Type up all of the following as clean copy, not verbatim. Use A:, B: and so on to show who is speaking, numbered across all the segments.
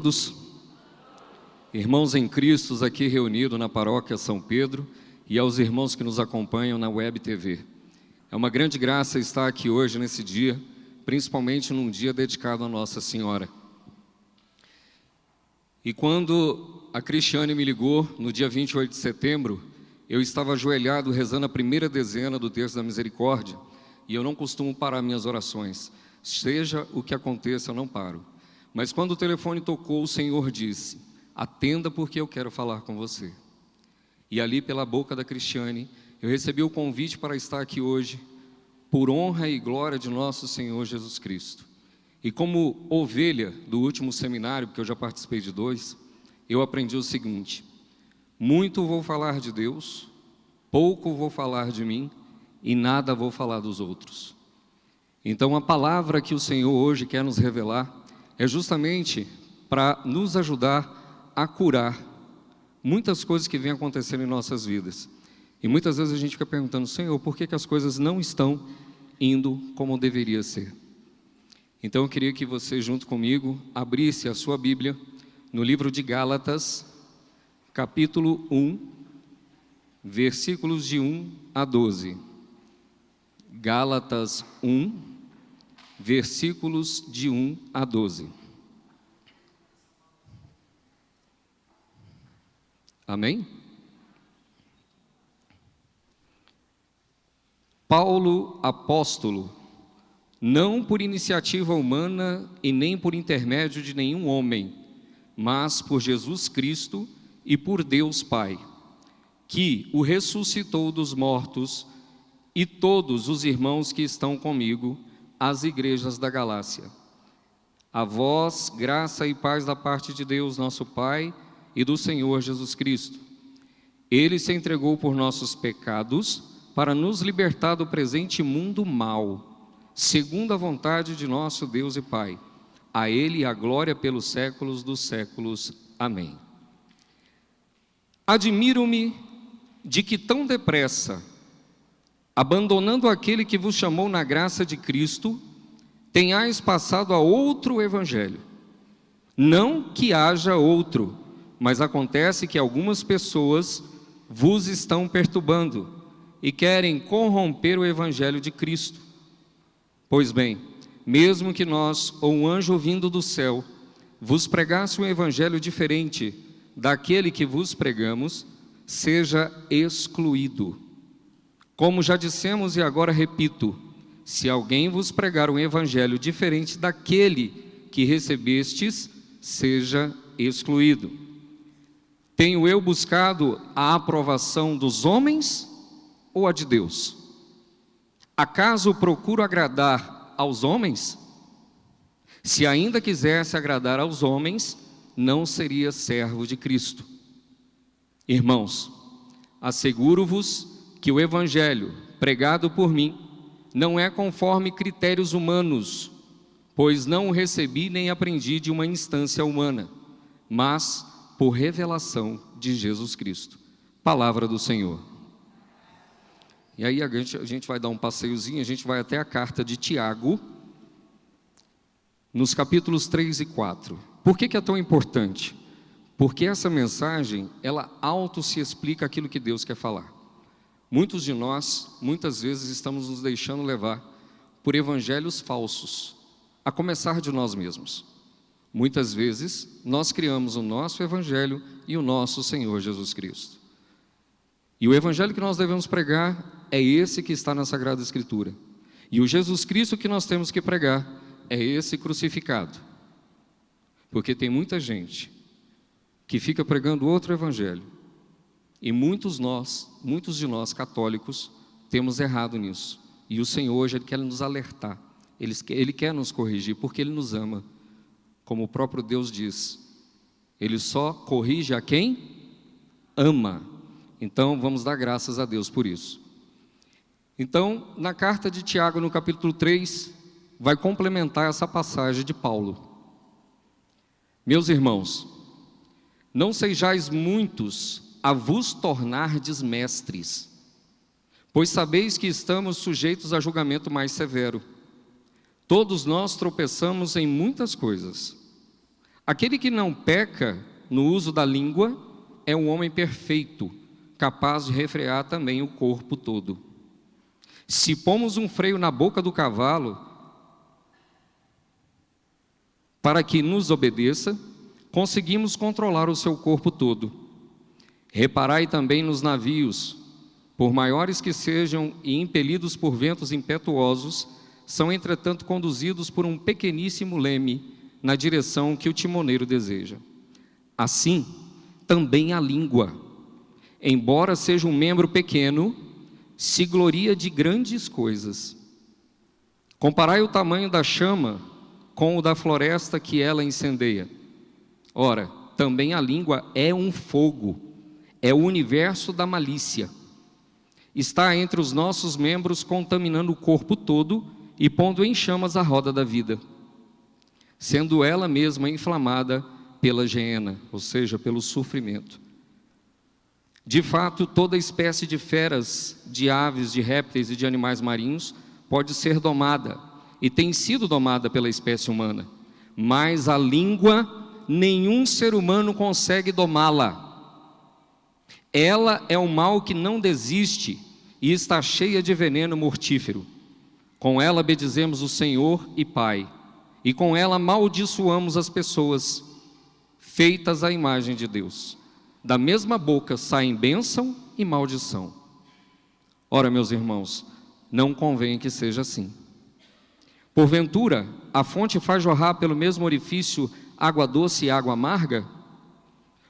A: todos. Irmãos em Cristo aqui reunidos na paróquia São Pedro e aos irmãos que nos acompanham na Web TV. É uma grande graça estar aqui hoje nesse dia, principalmente num dia dedicado a Nossa Senhora. E quando a Cristiane me ligou, no dia 28 de setembro, eu estava ajoelhado rezando a primeira dezena do Terço da Misericórdia, e eu não costumo parar minhas orações. Seja o que aconteça, eu não paro. Mas quando o telefone tocou, o Senhor disse: atenda porque eu quero falar com você. E ali pela boca da Cristiane, eu recebi o convite para estar aqui hoje, por honra e glória de nosso Senhor Jesus Cristo. E como ovelha do último seminário, porque eu já participei de 2, eu aprendi o seguinte: muito vou falar de Deus, pouco vou falar de mim e nada vou falar dos outros. Então a palavra que o Senhor hoje quer nos revelar é justamente para nos ajudar a curar muitas coisas que vêm acontecendo em nossas vidas. E muitas vezes a gente fica perguntando: Senhor, por que as coisas não estão indo como deveria ser? Então eu queria que você, junto comigo, abrisse a sua Bíblia no livro de Gálatas, capítulo 1, versículos de 1 a 12. Gálatas 1, versículos de 1 a 12. Amém? Paulo, apóstolo, não por iniciativa humana e nem por intermédio de nenhum homem, mas por Jesus Cristo e por Deus Pai, que o ressuscitou dos mortos, e todos os irmãos que estão comigo, às igrejas da Galácia. A vós, graça e paz da parte de Deus, nosso Pai, e do Senhor Jesus Cristo. Ele se entregou por nossos pecados, para nos libertar do presente mundo mau, segundo a vontade de nosso Deus e Pai. A Ele a glória pelos séculos dos séculos. Amém. Admiro-me de que tão depressa, abandonando aquele que vos chamou na graça de Cristo, tenhais passado a outro evangelho. Não que haja outro, mas acontece que algumas pessoas vos estão perturbando e querem corromper o evangelho de Cristo. Pois bem, mesmo que nós, ou um anjo vindo do céu, vos pregasse um evangelho diferente daquele que vos pregamos, seja excluído. Como já dissemos e agora repito: se alguém vos pregar um evangelho diferente daquele que recebestes, seja excluído. Tenho eu buscado a aprovação dos homens ou a de Deus? Acaso procuro agradar aos homens? Se ainda quisesse agradar aos homens, não seria servo de Cristo. Irmãos, asseguro-vos que o evangelho pregado por mim não é conforme critérios humanos, pois não o recebi nem aprendi de uma instância humana, mas por revelação de Jesus Cristo. Palavra do Senhor. E aí a gente vai dar um passeiozinho, a gente vai até a carta de Tiago, nos capítulos 3 e 4. Por que é tão importante? Porque essa mensagem, ela auto se explica aquilo que Deus quer falar. Muitos de nós, muitas vezes, estamos nos deixando levar por evangelhos falsos, a começar de nós mesmos. Muitas vezes, nós criamos o nosso evangelho e o nosso Senhor Jesus Cristo. E o evangelho que nós devemos pregar é esse que está na Sagrada Escritura. E o Jesus Cristo que nós temos que pregar é esse crucificado. Porque tem muita gente que fica pregando outro evangelho. E muitos de nós católicos temos errado nisso. E o Senhor hoje Ele quer nos alertar, Ele quer nos corrigir, porque Ele nos ama. Como o próprio Deus diz, Ele só corrige a quem ama. Então vamos dar graças a Deus por isso. Então, na carta de Tiago, no capítulo 3, vai complementar essa passagem de Paulo. Meus irmãos, não sejais muitos a vos tornardes mestres, pois sabeis que estamos sujeitos a julgamento mais severo. Todos nós tropeçamos em muitas coisas. Aquele que não peca no uso da língua é um homem perfeito, capaz de refrear também o corpo todo. Se pomos um freio na boca do cavalo para que nos obedeça, conseguimos controlar o seu corpo todo. Reparai também nos navios, por maiores que sejam e impelidos por ventos impetuosos, são entretanto conduzidos por um pequeníssimo leme na direção que o timoneiro deseja. Assim, também a língua, embora seja um membro pequeno, se gloria de grandes coisas. Comparai o tamanho da chama com o da floresta que ela incendeia. Ora, também a língua é um fogo, é o universo da malícia. Está entre os nossos membros, contaminando o corpo todo e pondo em chamas a roda da vida, sendo ela mesma inflamada pela geena, ou seja, pelo sofrimento. De fato, toda espécie de feras, de aves, de répteis e de animais marinhos pode ser domada, e tem sido domada pela espécie humana, mas a língua, nenhum ser humano consegue domá-la. Ela é um mal que não desiste e está cheia de veneno mortífero. Com ela bendizemos o Senhor e Pai, e com ela amaldiçoamos as pessoas feitas à imagem de Deus. Da mesma boca saem bênção e maldição. Ora, meus irmãos, não convém que seja assim. Porventura, a fonte faz jorrar pelo mesmo orifício água doce e água amarga?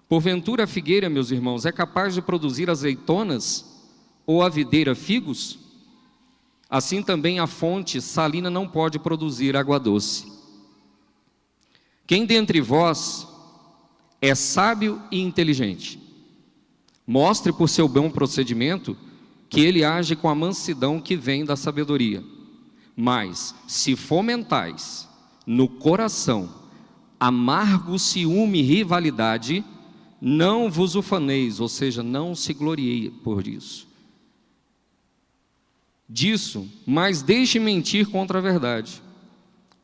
A: Porventura, a figueira, meus irmãos, é capaz de produzir azeitonas, ou a videira figos? Assim também a fonte salina não pode produzir água doce. Quem dentre vós é sábio e inteligente, mostre por seu bom procedimento que ele age com a mansidão que vem da sabedoria. Mas, se fomentais no coração amargo ciúme e rivalidade, não vos ufaneis, ou seja, não se glorieie por isso. Disso, mas deixe mentir contra a verdade.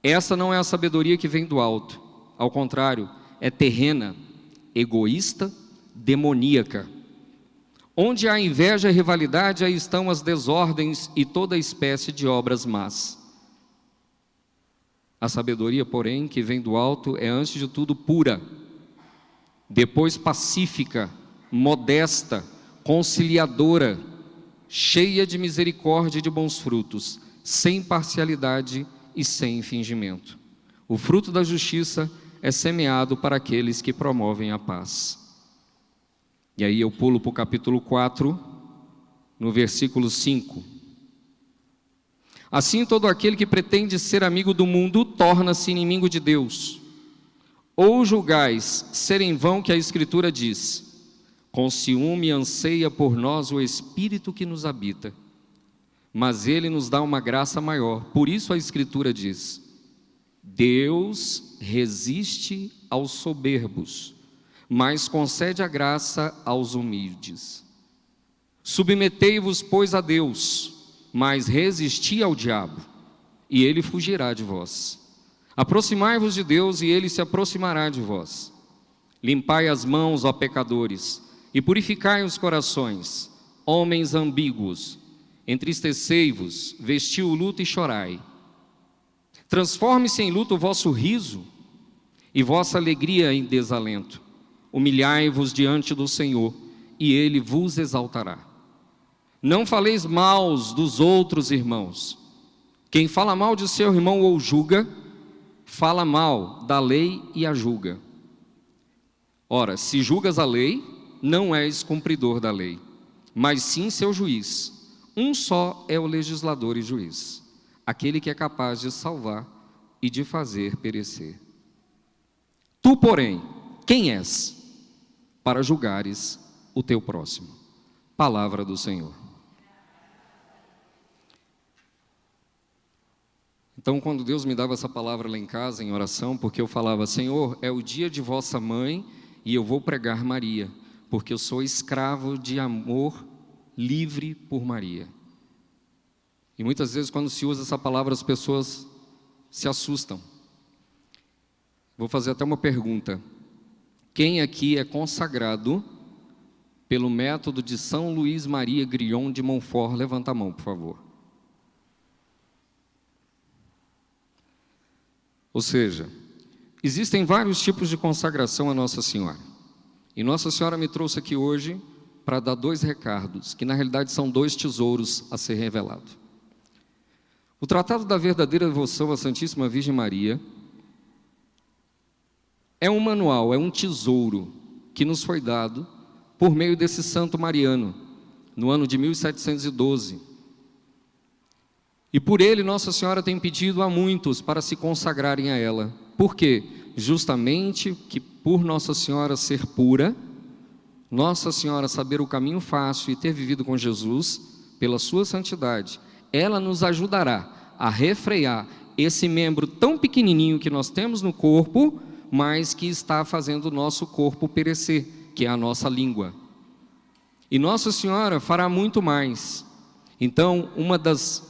A: Essa não é a sabedoria que vem do alto, ao contrário, é terrena, egoísta, demoníaca. Onde há inveja e rivalidade, aí estão as desordens e toda espécie de obras más. A sabedoria, porém, que vem do alto é antes de tudo pura, depois pacífica, modesta, conciliadora, cheia de misericórdia e de bons frutos, sem parcialidade e sem fingimento. O fruto da justiça é semeado para aqueles que promovem a paz. E aí eu pulo para o capítulo 4, no versículo 5. Assim, todo aquele que pretende ser amigo do mundo torna-se inimigo de Deus. Ou julgais ser em vão que a Escritura diz: com ciúme anseia por nós o Espírito que nos habita. Mas Ele nos dá uma graça maior. Por isso a Escritura diz: Deus resiste aos soberbos, mas concede a graça aos humildes. Submetei-vos, pois, a Deus, mas resisti ao diabo, e ele fugirá de vós. Aproximai-vos de Deus, e ele se aproximará de vós. Limpai as mãos, ó pecadores, e purificai os corações, homens ambíguos. Entristecei-vos, vestiu o luto e chorai. Transforme-se em luto o vosso riso, e vossa alegria em desalento. Humilhai-vos diante do Senhor, e Ele vos exaltará. Não faleis mal dos outros irmãos. Quem fala mal de seu irmão ou julga, fala mal da lei e a julga. Ora, se julgas a lei, não és cumpridor da lei, mas sim seu juiz. Um só é o legislador e juiz, aquele que é capaz de salvar e de fazer perecer. Tu, porém, quem és para julgares o teu próximo? Palavra do Senhor. Então, quando Deus me dava essa palavra lá em casa, em oração, porque eu falava: Senhor, é o dia de vossa mãe e eu vou pregar Maria, porque eu sou escravo de amor livre por Maria. E muitas vezes, quando se usa essa palavra, as pessoas se assustam. Vou fazer até uma pergunta. Quem aqui é consagrado pelo método de São Luís Maria Grignon de Montfort? Levanta a mão, por favor. Ou seja, existem vários tipos de consagração a Nossa Senhora. E Nossa Senhora me trouxe aqui hoje para dar 2 recados, que na realidade são 2 tesouros a ser revelado. O Tratado da Verdadeira Devoção à Santíssima Virgem Maria é um manual, é um tesouro que nos foi dado por meio desse santo mariano, no ano de 1712. E por ele Nossa Senhora tem pedido a muitos para se consagrarem a ela. Por quê? Justamente que por Nossa Senhora ser pura, Nossa Senhora saber o caminho fácil e ter vivido com Jesus, pela sua santidade, ela nos ajudará a refrear esse membro tão pequenininho que nós temos no corpo, mas que está fazendo o nosso corpo perecer, que é a nossa língua. E Nossa Senhora fará muito mais. Então, uma das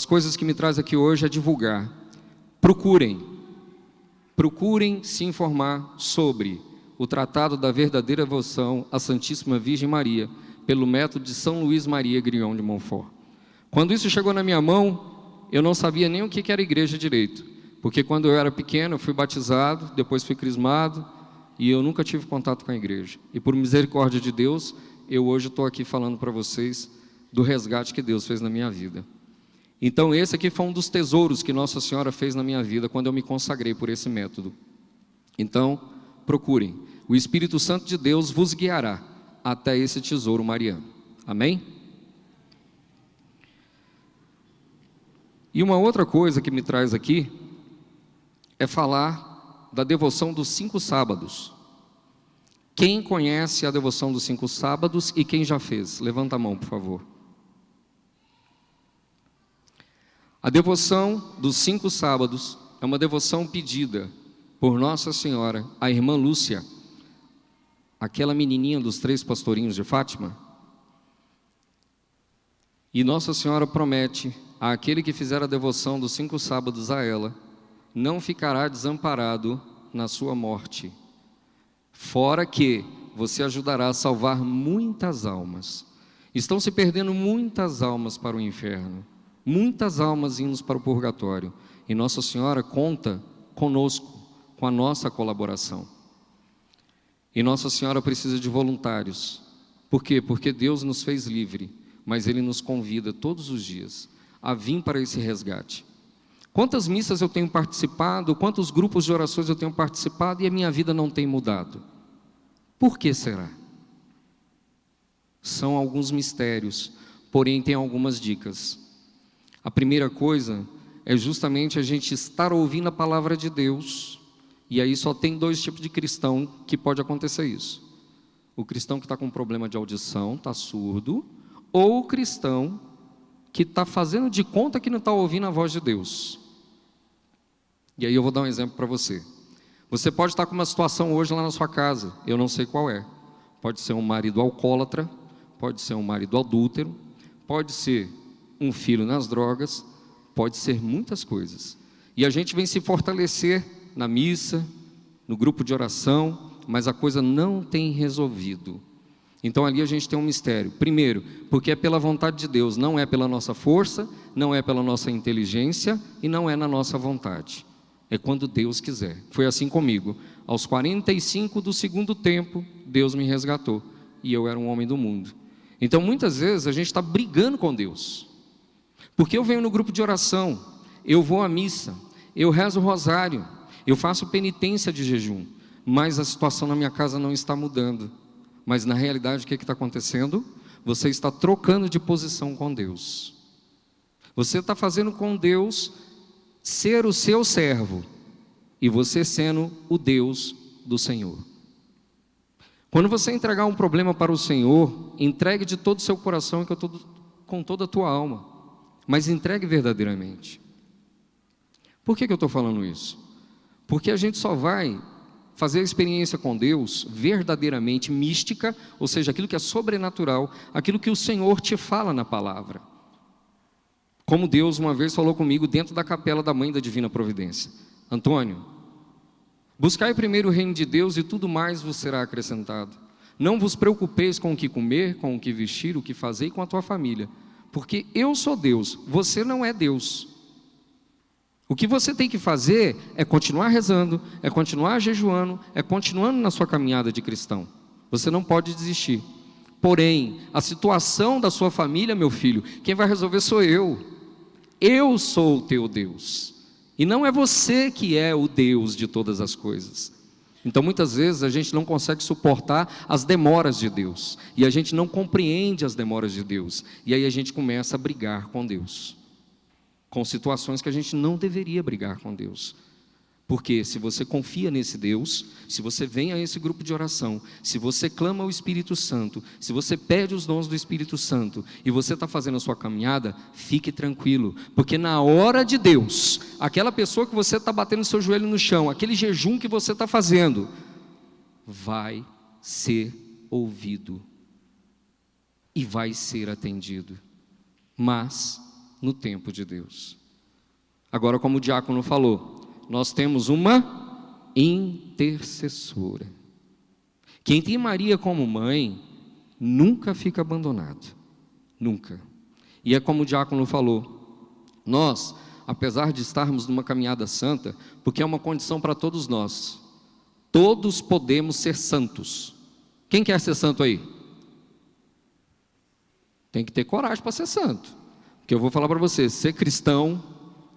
A: coisas que me traz aqui hoje é divulgar. Procurem se informar sobre o Tratado da Verdadeira Devoção à Santíssima Virgem Maria, pelo método de São Luís Maria Grignon de Montfort. Quando isso chegou na minha mão, eu não sabia nem o que era igreja direito, porque quando eu era pequeno, eu fui batizado, depois fui crismado, e eu nunca tive contato com a igreja. E por misericórdia de Deus, eu hoje estou aqui falando para vocês do resgate que Deus fez na minha vida. Então esse aqui foi um dos tesouros que Nossa Senhora fez na minha vida, quando eu me consagrei por esse método. Então, procurem. O Espírito Santo de Deus vos guiará até esse tesouro mariano. Amém? E uma outra coisa que me traz aqui é falar da devoção dos 5 sábados. Quem conhece a devoção dos 5 sábados e quem já fez? Levanta a mão, por favor. A devoção dos 5 sábados é uma devoção pedida por Nossa Senhora, a irmã Lúcia, aquela menininha dos 3 pastorinhos de Fátima. E Nossa Senhora promete àquele que fizer a devoção dos 5 sábados a ela, não ficará desamparado na sua morte, fora que você ajudará a salvar muitas almas. Estão se perdendo muitas almas para o inferno, muitas almas indo para o purgatório, e Nossa Senhora conta conosco, com a nossa colaboração. E Nossa Senhora precisa de voluntários. Por quê? Porque Deus nos fez livre, mas Ele nos convida todos os dias a vir para esse resgate. Quantas missas eu tenho participado, quantos grupos de orações eu tenho participado e a minha vida não tem mudado? Por que será? São alguns mistérios, porém tem algumas dicas. A primeira coisa é justamente a gente estar ouvindo a palavra de Deus, e aí só tem 2 tipos de cristão que pode acontecer isso. O cristão que está com problema de audição, está surdo, ou o cristão que está fazendo de conta que não está ouvindo a voz de Deus. E aí eu vou dar um exemplo para você. Você pode estar com uma situação hoje lá na sua casa, eu não sei qual é. Pode ser um marido alcoólatra, pode ser um marido adúltero, pode ser um filho nas drogas, pode ser muitas coisas. E a gente vem se fortalecer na missa, no grupo de oração, mas a coisa não tem resolvido. Então ali a gente tem um mistério. Primeiro, porque é pela vontade de Deus, não é pela nossa força, não é pela nossa inteligência e não é na nossa vontade. É quando Deus quiser. Foi assim comigo. Aos 45 do segundo tempo, Deus me resgatou. E eu era um homem do mundo. Então muitas vezes a gente está brigando com Deus. Porque eu venho no grupo de oração, eu vou à missa, eu rezo o rosário, eu faço penitência de jejum, mas a situação na minha casa não está mudando. Mas na realidade o que está acontecendo? Você está trocando de posição com Deus. Você está fazendo com Deus ser o seu servo e você sendo o Deus do Senhor. Quando você entregar um problema para o Senhor, entregue de todo o seu coração e com toda a tua alma, mas entregue verdadeiramente. Por que eu estou falando isso? Porque a gente só vai fazer a experiência com Deus verdadeiramente mística, ou seja, aquilo que é sobrenatural, aquilo que o Senhor te fala na palavra. Como Deus uma vez falou comigo dentro da capela da Mãe da Divina Providência: Antônio, Buscai primeiro o reino de Deus e tudo mais vos será acrescentado. Não vos preocupeis com o que comer, com o que vestir, o que fazer e com a tua família. Porque eu sou Deus, você não é Deus. O que você tem que fazer é continuar rezando, é continuar jejuando, é continuando na sua caminhada de cristão. Você não pode desistir. Porém, a situação da sua família, meu filho, quem vai resolver sou eu. Eu sou o teu Deus. E não é você que é o Deus de todas as coisas. Então muitas vezes a gente não consegue suportar as demoras de Deus. E a gente não compreende as demoras de Deus. E aí a gente começa a brigar com Deus. Com situações que a gente não deveria brigar com Deus. Porque se você confia nesse Deus, se você vem a esse grupo de oração, se você clama ao Espírito Santo, se você pede os dons do Espírito Santo e você está fazendo a sua caminhada, fique tranquilo, porque na hora de Deus, aquela pessoa que você está batendo seu joelho no chão, aquele jejum que você está fazendo, vai ser ouvido e vai ser atendido, mas no tempo de Deus. Agora, como o diácono falou, nós temos uma intercessora. Quem tem Maria como mãe, nunca fica abandonado. Nunca. E é como o diácono falou, nós, apesar de estarmos numa caminhada santa, porque é uma condição para todos nós, todos podemos ser santos. Quem quer ser santo aí? Tem que ter coragem para ser santo. Porque eu vou falar para você, ser cristão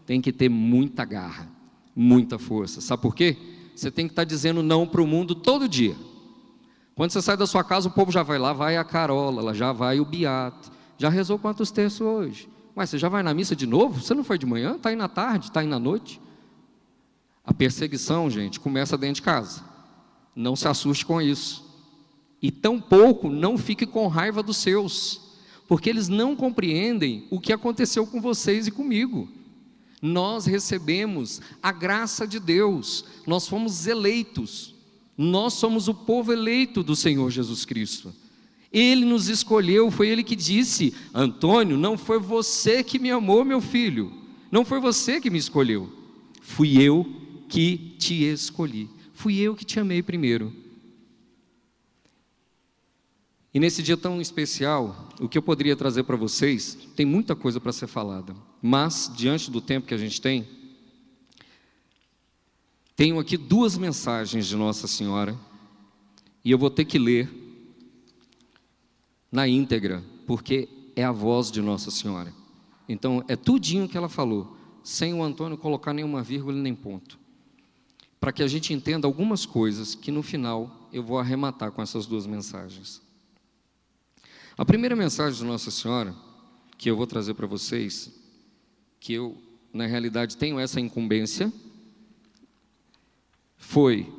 A: tem que ter muita garra. Muita força, sabe por quê? Você tem que estar dizendo não para o mundo todo dia. Quando você sai da sua casa, o povo já vai lá, vai a Carola, lá já vai o Beato. Já rezou quantos terços hoje? Mas você já vai na missa de novo? Você não foi de manhã? Está aí na tarde? Está aí na noite? A perseguição, gente, começa dentro de casa. Não se assuste com isso. E tampouco não fique com raiva dos seus, porque eles não compreendem o que aconteceu com vocês e comigo. Nós recebemos a graça de Deus, nós fomos eleitos, nós somos o povo eleito do Senhor Jesus Cristo. Ele nos escolheu, foi Ele que disse, Antônio, não foi você que me amou, meu filho, não foi você que me escolheu, fui eu que te escolhi, fui eu que te amei primeiro. E nesse dia tão especial, o que eu poderia trazer para vocês, tem muita coisa para ser falada, mas, diante do tempo que a gente tem, tenho aqui 2 mensagens de Nossa Senhora, e eu vou ter que ler na íntegra, porque é a voz de Nossa Senhora. Então, é tudinho que ela falou, sem o Antônio colocar nenhuma vírgula nem ponto, para que a gente entenda algumas coisas que no final eu vou arrematar com essas 2 mensagens. A primeira mensagem de Nossa Senhora, que eu vou trazer para vocês, que eu, na realidade, tenho essa incumbência, foi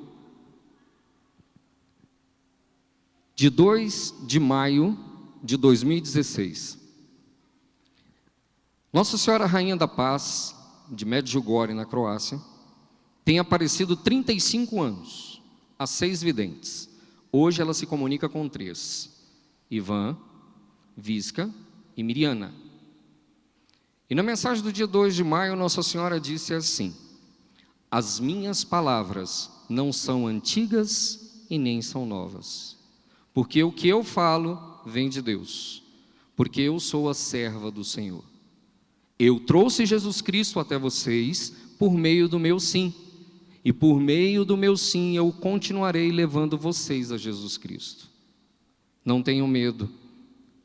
A: de 2 de maio de 2016. Nossa Senhora Rainha da Paz, de Medjugorje, na Croácia, tem aparecido 35 anos, a 6 videntes. Hoje ela se comunica com 3, Ivan, Visca e Miriana. E na mensagem do dia 2 de maio, Nossa Senhora disse assim: as minhas palavras não são antigas e nem são novas, porque o que eu falo vem de Deus, porque eu sou a serva do Senhor. Eu trouxe Jesus Cristo até vocês por meio do meu sim, e por meio do meu sim eu continuarei levando vocês a Jesus Cristo. Não tenham medo,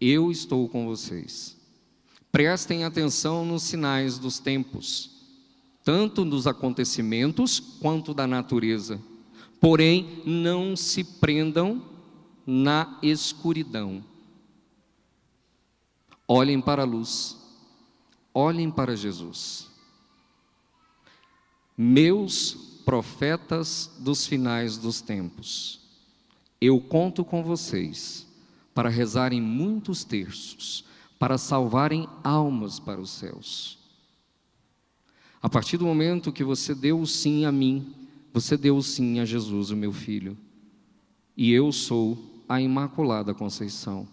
A: eu estou com vocês. Prestem atenção nos sinais dos tempos, tanto dos acontecimentos quanto da natureza. Porém, não se prendam na escuridão. Olhem para a luz, olhem para Jesus. Meus profetas dos finais dos tempos, eu conto com vocês para rezarem muitos terços, para salvarem almas para os céus. A partir do momento que você deu o sim a mim, você deu o sim a Jesus, o meu filho. E eu sou a Imaculada Conceição.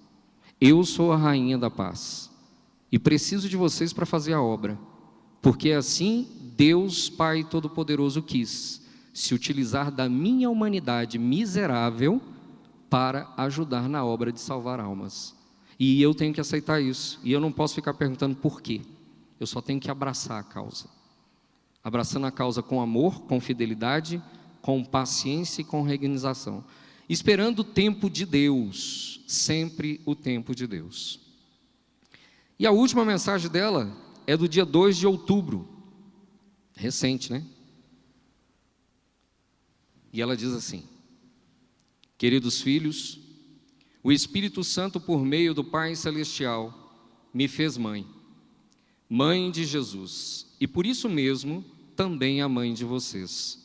A: Eu sou a Rainha da Paz. E preciso de vocês para fazer a obra, porque assim Deus Pai Todo-Poderoso quis. se utilizar da minha humanidade miserável para ajudar na obra de salvar almas. E eu tenho que aceitar isso. E eu não posso ficar perguntando por quê. Eu só tenho que abraçar a causa. Abraçando a causa com amor, com fidelidade, com paciência e com reorganização. Esperando o tempo de Deus. Sempre o tempo de Deus. E a última mensagem dela é do dia 2 de outubro. Recente, né? E ela diz assim: queridos filhos, o Espírito Santo, por meio do Pai Celestial, me fez mãe, mãe de Jesus, e por isso mesmo também a mãe de vocês.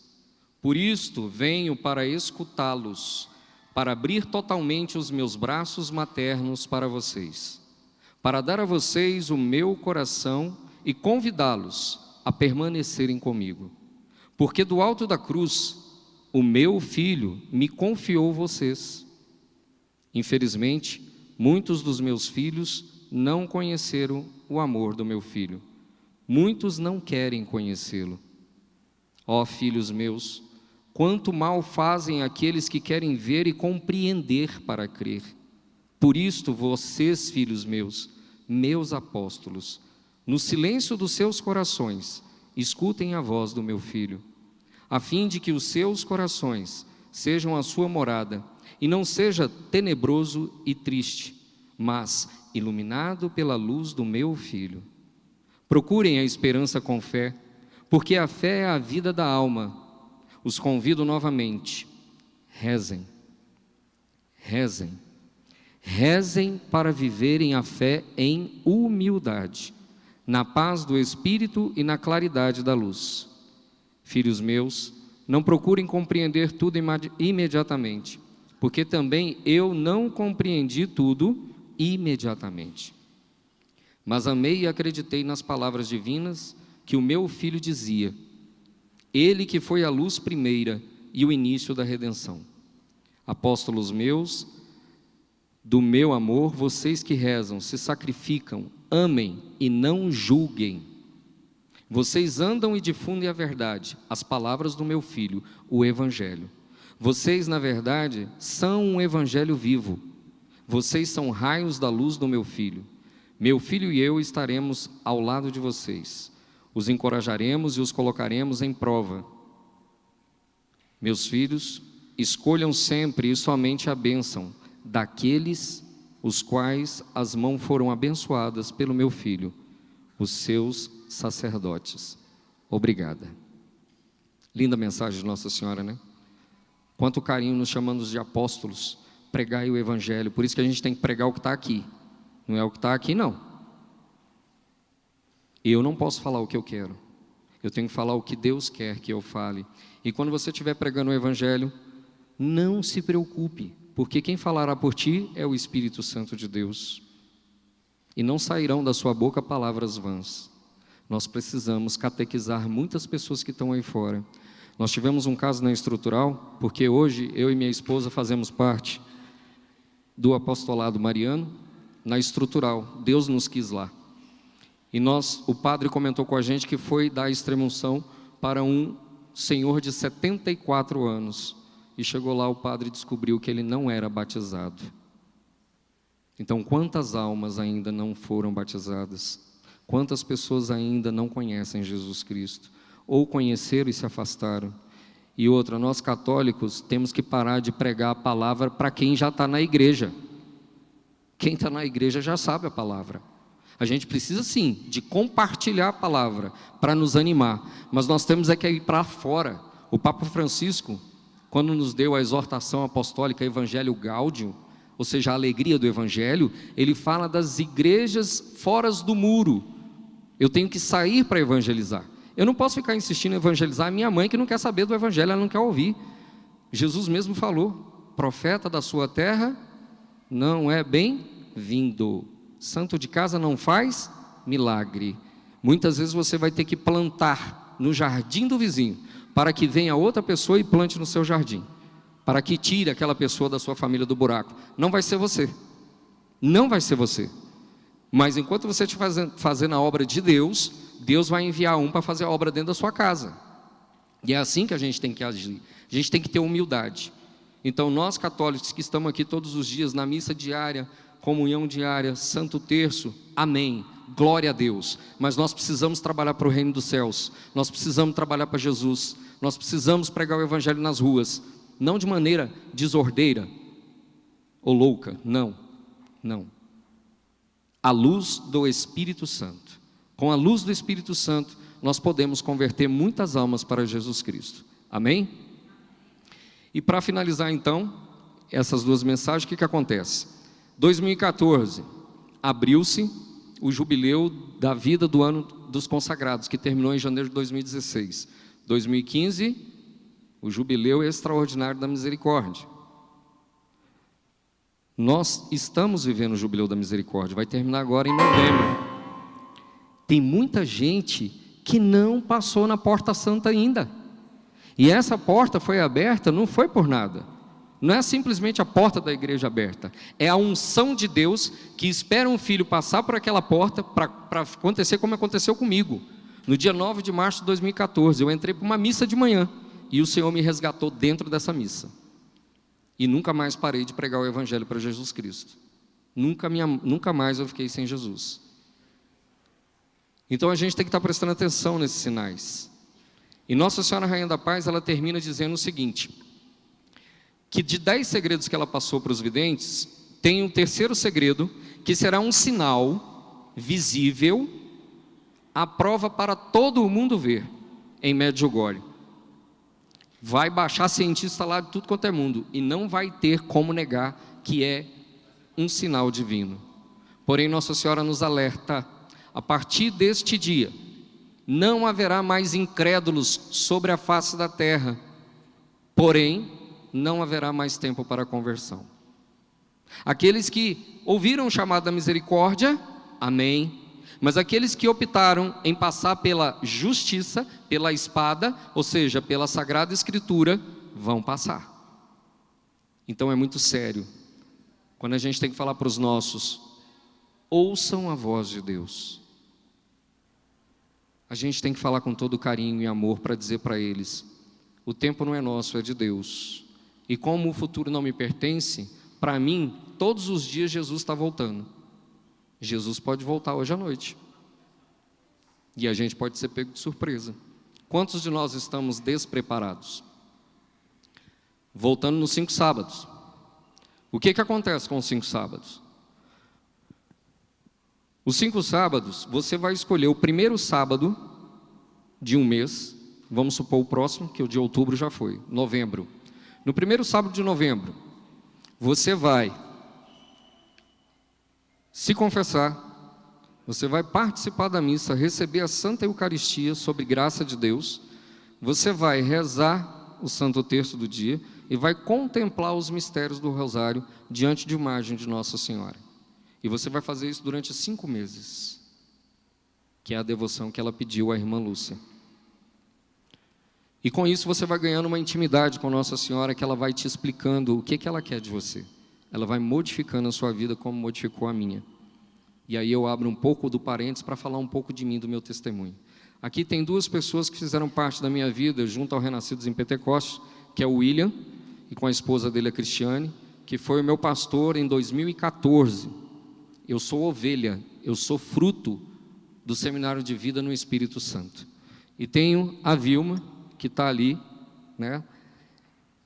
A: Por isto venho para escutá-los, para abrir totalmente os meus braços maternos para vocês, para dar a vocês o meu coração e convidá-los a permanecerem comigo. Porque do alto da cruz, o meu filho me confiou vocês. Infelizmente, muitos dos meus filhos não conheceram o amor do meu filho. Muitos não querem conhecê-lo. Ó filhos meus, quanto mal fazem aqueles que querem ver e compreender para crer. Por isto, vocês, filhos meus, meus apóstolos, no silêncio dos seus corações, escutem a voz do meu filho, a fim de que os seus corações sejam a sua morada, e não seja tenebroso e triste, mas iluminado pela luz do meu filho. Procurem a esperança com fé, porque a fé é a vida da alma. Os convido novamente, rezem, rezem, rezem para viverem a fé em humildade, na paz do Espírito e na claridade da luz. Filhos meus, não procurem compreender tudo imediatamente, porque também eu não compreendi tudo imediatamente. Mas amei e acreditei nas palavras divinas que o meu filho dizia, ele que foi a luz primeira e o início da redenção. Apóstolos meus, do meu amor, vocês que rezam, se sacrificam, amem e não julguem. Vocês andam e difundem a verdade, as palavras do meu filho, o Evangelho. Vocês, na verdade, são um Evangelho vivo. Vocês são raios da luz do meu filho. Meu filho e eu estaremos ao lado de vocês. Os encorajaremos e os colocaremos em prova. Meus filhos, escolham sempre e somente a bênção daqueles os quais as mãos foram abençoadas pelo meu filho, os seus sacerdotes. Obrigada. Linda mensagem de Nossa Senhora, né? Quanto carinho nos chamando de apóstolos, pregai o Evangelho. Por isso que a gente tem que pregar o que está aqui. Não é o que está aqui, não. Eu não posso falar o que eu quero. Eu tenho que falar o que Deus quer que eu fale. E quando você estiver pregando o Evangelho, não se preocupe, porque quem falará por ti é o Espírito Santo de Deus. E não sairão da sua boca palavras vãs. Nós precisamos catequizar muitas pessoas que estão aí fora. Nós tivemos um caso na Estrutural, porque hoje eu e minha esposa fazemos parte do apostolado mariano na Estrutural. Deus nos quis lá. E o padre comentou com a gente que foi dar extrema-unção para um senhor de 74 anos. E chegou lá, o padre descobriu que ele não era batizado. Então, quantas almas ainda não foram batizadas? Quantas pessoas ainda não conhecem Jesus Cristo? Ou conheceram e se afastaram? E outra, nós católicos temos que parar de pregar a palavra para quem já está na igreja. Quem está na igreja já sabe a palavra. A gente precisa sim de compartilhar a palavra para nos animar, mas nós temos é que ir para fora. O Papa Francisco, quando nos deu a exortação apostólica Evangelho Gaudium, ou seja, a alegria do Evangelho, ele fala das igrejas fora do muro. Eu tenho que sair para evangelizar. Eu não posso ficar insistindo em evangelizar a minha mãe que não quer saber do Evangelho, ela não quer ouvir. Jesus mesmo falou, profeta da sua terra não é bem-vindo. Santo de casa não faz milagre. Muitas vezes você vai ter que plantar no jardim do vizinho, para que venha outra pessoa e plante no seu jardim, para que tire aquela pessoa da sua família do buraco. Não vai ser você, não vai ser você. Mas enquanto você estiver fazendo a obra de Deus, Deus vai enviar um para fazer a obra dentro da sua casa. E é assim que a gente tem que agir. A gente tem que ter humildade. Então, nós católicos que estamos aqui todos os dias, na missa diária, comunhão diária, santo terço, amém, glória a Deus. Mas nós precisamos trabalhar para o reino dos céus, nós precisamos trabalhar para Jesus, nós precisamos pregar o evangelho nas ruas, não de maneira desordeira ou louca, não. À luz do Espírito Santo. Com a luz do Espírito Santo, nós podemos converter muitas almas para Jesus Cristo. Amém? E para finalizar então, essas duas mensagens, o que acontece? 2014, abriu-se o jubileu da vida do ano dos consagrados, que terminou em janeiro de 2016. 2015, o jubileu extraordinário da misericórdia. Nós estamos vivendo o jubileu da misericórdia, vai terminar agora em novembro. Tem muita gente que não passou na porta santa ainda. E essa porta foi aberta, não foi por nada. Não é simplesmente a porta da igreja aberta. É a unção de Deus que espera um filho passar por aquela porta para acontecer como aconteceu comigo. No dia 9 de março de 2014, eu entrei para uma missa de manhã e o Senhor me resgatou dentro dessa missa. E nunca mais parei de pregar o evangelho para Jesus Cristo. Nunca mais eu fiquei sem Jesus. Então a gente tem que estar prestando atenção nesses sinais. E Nossa Senhora Rainha da Paz, ela termina dizendo o seguinte, que de 10 segredos que ela passou para os videntes, tem um terceiro segredo, que será um sinal visível, à prova para todo o mundo ver, em Medjugorje. Vai baixar cientista lá de tudo quanto é mundo, e não vai ter como negar que é um sinal divino. Porém, Nossa Senhora nos alerta, a partir deste dia, não haverá mais incrédulos sobre a face da terra, porém, não haverá mais tempo para a conversão. Aqueles que ouviram o chamado da misericórdia, amém. Mas aqueles que optaram em passar pela justiça, pela espada, ou seja, pela Sagrada Escritura, vão passar. Então é muito sério. Quando a gente tem que falar para os nossos, ouçam a voz de Deus. A gente tem que falar com todo carinho e amor para dizer para eles, o tempo não é nosso, é de Deus. E como o futuro não me pertence, para mim, todos os dias Jesus está voltando. Jesus pode voltar hoje à noite. E a gente pode ser pego de surpresa. Quantos de nós estamos despreparados? Voltando nos 5 sábados. O que acontece com os 5 sábados? Os 5 sábados, você vai escolher o primeiro sábado de um mês. Vamos supor o próximo, que o de outubro já foi, novembro. No primeiro sábado de novembro, você vai se confessar, você vai participar da missa, receber a Santa Eucaristia sob graça de Deus, você vai rezar o Santo Terço do dia e vai contemplar os mistérios do Rosário diante de imagem de Nossa Senhora. E você vai fazer isso durante 5 meses, que é a devoção que ela pediu à irmã Lúcia. E com isso você vai ganhando uma intimidade com Nossa Senhora, que ela vai te explicando o que ela quer de você. Ela vai modificando a sua vida como modificou a minha. E aí eu abro um pouco do parênteses para falar um pouco de mim, do meu testemunho. Aqui tem 2 pessoas que fizeram parte da minha vida junto ao Renascidos em Pentecostes, que é o William, e com a esposa dele, a Cristiane, que foi o meu pastor em 2014. Eu sou ovelha, eu sou fruto do Seminário de Vida no Espírito Santo. E tenho a Vilma, que está ali, né?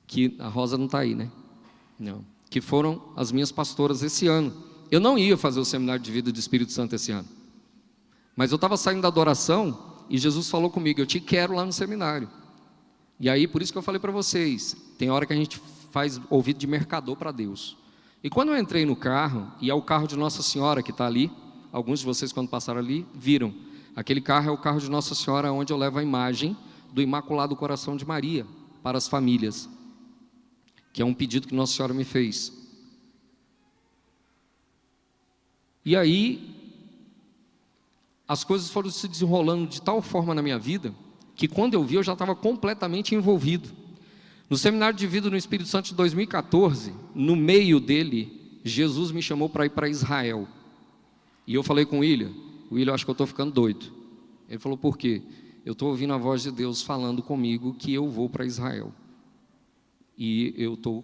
A: Que a Rosa não está aí, né? Não. Que foram as minhas pastoras esse ano. Eu não ia fazer o Seminário de Vida do Espírito Santo esse ano. Mas eu estava saindo da adoração e Jesus falou comigo, eu te quero lá no seminário. E aí, por isso que eu falei para vocês, tem hora que a gente faz ouvido de mercador para Deus. E quando eu entrei no carro, e é o carro de Nossa Senhora que está ali, alguns de vocês quando passaram ali, viram. Aquele carro é o carro de Nossa Senhora, onde eu levo a imagem do Imaculado Coração de Maria para as famílias, que é um pedido que Nossa Senhora me fez. E aí, as coisas foram se desenrolando de tal forma na minha vida, que quando eu vi, eu já estava completamente envolvido. No Seminário de Vida no Espírito Santo de 2014, no meio dele, Jesus me chamou para ir para Israel. E eu falei com o William, acho que eu estou ficando doido. Ele falou, por quê? eu estou ouvindo a voz de Deus falando comigo que eu vou para Israel. E eu estou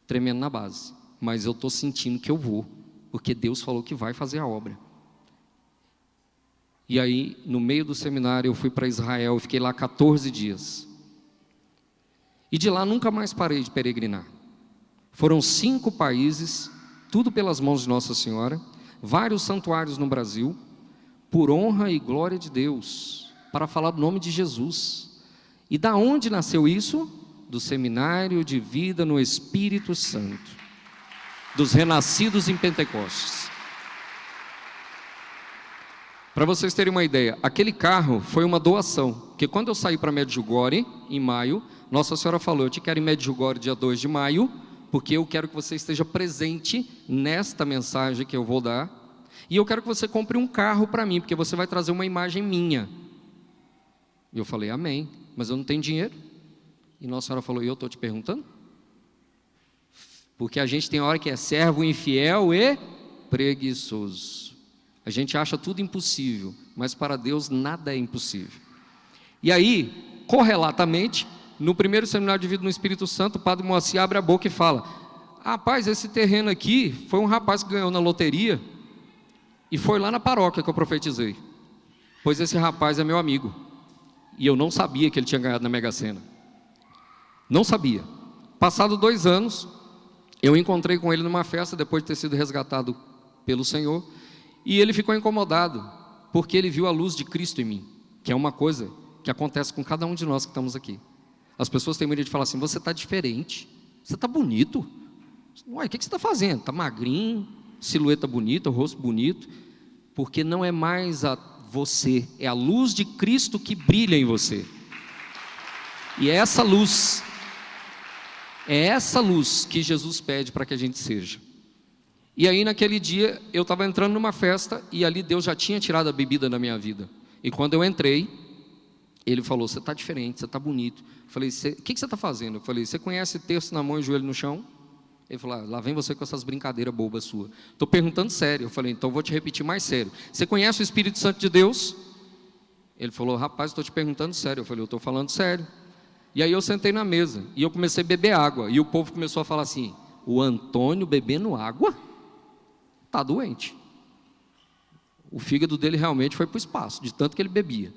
A: tremendo na base, mas eu estou sentindo que eu vou, porque Deus falou que vai fazer a obra. E aí, no meio do seminário, eu fui para Israel, fiquei lá 14 dias. E de lá nunca mais parei de peregrinar. Foram 5 países, tudo pelas mãos de Nossa Senhora, vários santuários no Brasil, por honra e glória de Deus, para falar do nome de Jesus. E da onde nasceu isso? Do Seminário de Vida no Espírito Santo, dos renascidos em Pentecostes. Para vocês terem uma ideia, aquele carro foi uma doação, porque quando eu saí para Medjugorje, em maio, Nossa Senhora falou, eu te quero em Medjugorje dia 2 de maio, porque eu quero que você esteja presente nesta mensagem que eu vou dar, e eu quero que você compre um carro para mim, porque você vai trazer uma imagem minha. E eu falei, amém, mas eu não tenho dinheiro. E Nossa Senhora falou, e eu estou te perguntando? Porque a gente tem hora que é servo infiel e preguiçoso. A gente acha tudo impossível, mas para Deus nada é impossível. E aí, correlatamente, no primeiro seminário de vida no Espírito Santo, o Padre Moacir abre a boca e fala, rapaz, esse terreno aqui foi um rapaz que ganhou na loteria e foi lá na paróquia que eu profetizei, pois esse rapaz é meu amigo. E eu não sabia que ele tinha ganhado na Mega Sena. Não sabia. Passado 2 anos, eu encontrei com ele numa festa, depois de ter sido resgatado pelo Senhor, e ele ficou incomodado, porque ele viu a luz de Cristo em mim, que é uma coisa que acontece com cada um de nós que estamos aqui. As pessoas têm medo de falar assim, você está diferente, você está bonito. Uai, o que você está fazendo? Está magrinho, silhueta bonita, rosto bonito, porque não é mais você, é a luz de Cristo que brilha em você. E é essa luz que Jesus pede para que a gente seja. E aí naquele dia eu estava entrando numa festa e ali Deus já tinha tirado a bebida da minha vida. E quando eu entrei, ele falou, você está diferente, você está bonito. Eu falei, o que você está fazendo? Eu falei, você conhece terço na mão e joelho no chão? Ele falou, lá vem você com essas brincadeiras bobas suas. Estou perguntando sério. Eu falei, então vou te repetir mais sério. Você conhece o Espírito Santo de Deus? Ele falou, rapaz, estou te perguntando sério. Eu falei, eu estou falando sério. E aí eu sentei na mesa e eu comecei a beber água. E o povo começou a falar assim, o Antônio bebendo água? Está doente. O fígado dele realmente foi para o espaço, de tanto que ele bebia.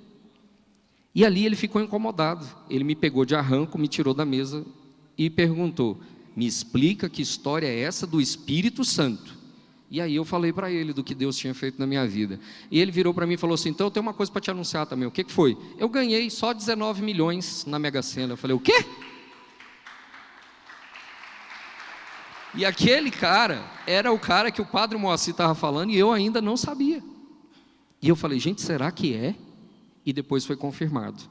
A: E ali ele ficou incomodado. Ele me pegou de arranco, me tirou da mesa e perguntou, me explica que história é essa do Espírito Santo? E aí eu falei para ele do que Deus tinha feito na minha vida. E ele virou para mim e falou assim, então eu tenho uma coisa para te anunciar também. O que foi? Eu ganhei só 19 milhões na Mega Sena. Eu falei, o quê? E aquele cara era o cara que o Padre Moacir estava falando e eu ainda não sabia. E eu falei, gente, será que é? E depois foi confirmado.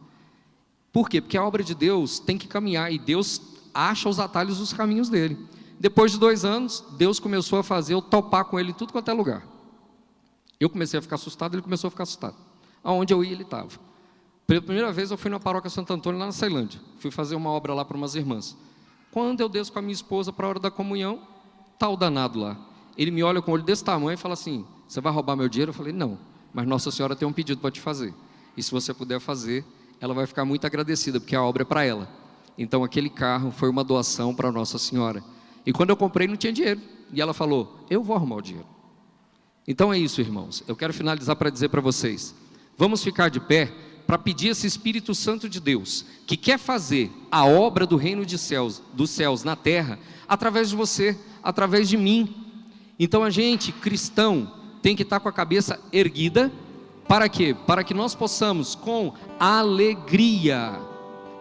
A: Por quê? Porque a obra de Deus tem que caminhar e Deus acha os atalhos dos caminhos dele. Depois de 2 anos, Deus começou a fazer eu topar com ele em tudo quanto é lugar. Eu comecei a ficar assustado, ele começou a ficar assustado. Aonde eu ia, ele estava. Pela primeira vez eu fui na paróquia Santo Antônio, lá na Ceilândia. Fui fazer uma obra lá para umas irmãs. Quando eu desço com a minha esposa para a hora da comunhão, está o danado lá. Ele me olha com o olho desse tamanho e fala assim, você vai roubar meu dinheiro? Eu falei, não, mas Nossa Senhora tem um pedido para te fazer. E se você puder fazer, ela vai ficar muito agradecida, porque a obra é para ela. Então aquele carro foi uma doação para Nossa Senhora. E quando eu comprei não tinha dinheiro. E ela falou, eu vou arrumar o dinheiro. Então é isso, irmãos. Eu quero finalizar para dizer para vocês, vamos ficar de pé para pedir esse Espírito Santo de Deus, que quer fazer a obra do reino dos céus na terra, através de você, através de mim. Então a gente, cristão, tem que estar com a cabeça erguida, para quê? Para que nós possamos, com alegria,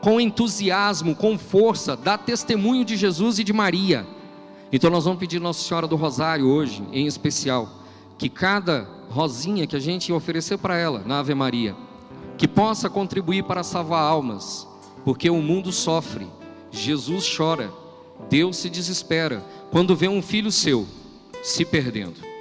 A: com entusiasmo, com força, dar testemunho de Jesus e de Maria. Então nós vamos pedir Nossa Senhora do Rosário hoje, em especial, que cada rosinha que a gente oferecer para ela, na Ave Maria, que possa contribuir para salvar almas, porque o mundo sofre, Jesus chora, Deus se desespera, quando vê um filho seu se perdendo.